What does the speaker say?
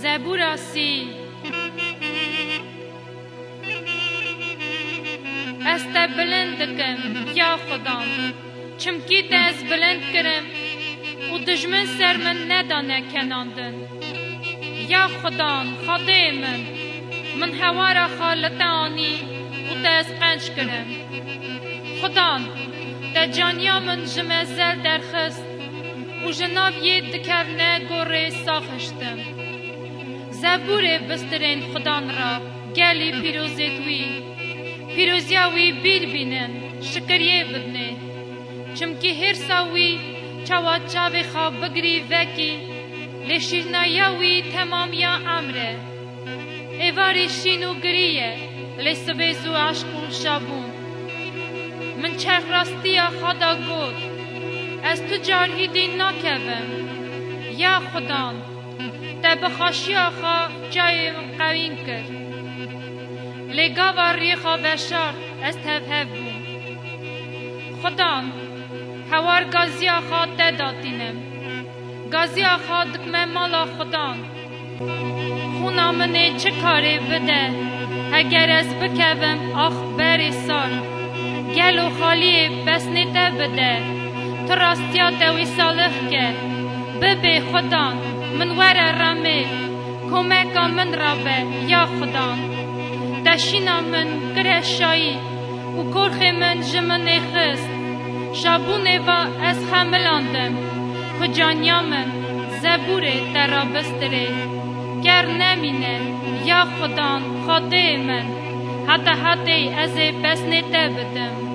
زبورا سی است بلند کم یا خدام چمکی دز بلند کرم و دجمن سر من ندانه کناندن یا خدام خدای من هوارا خالت آنی و دز قنج کرم خدام ده جانیا من جمزل درخست و جناب یه دکرنه گوره ساخشتم زبور بسترین خدان را گلی پیروزیتوی پیروزیاوی بیل بینن شکریه بدنه چمکی هر ساوی چاوات چاوی خواب بگری وکی لشیرنایاوی تمام یا امره ایواری شینو گریه لسبیزو عشق و شابون من چرخ راستیا خدا گود از تو جاری دین ناکوم یا خدان تا بخاشی آخا جای قوین کرد لگاوا ریخا بشار از تفهف بون خدان هوار گازی آخا دادینم گازی آخا دکمه مالا خدان خونا منه چه کاری بده اگر از بکوم آخ بری سال گلو خالی بس نده بده تو راستیا دوی صالح که ببی خدان من وره رمه کمکا من رابه یا خدان دشینا من گرشایی و کرخ من جمن خست شابونه و از خملاندم کجانیا من زبوره در را بستره گر نمینه یا خدان خدای من حتی از بس نده بدم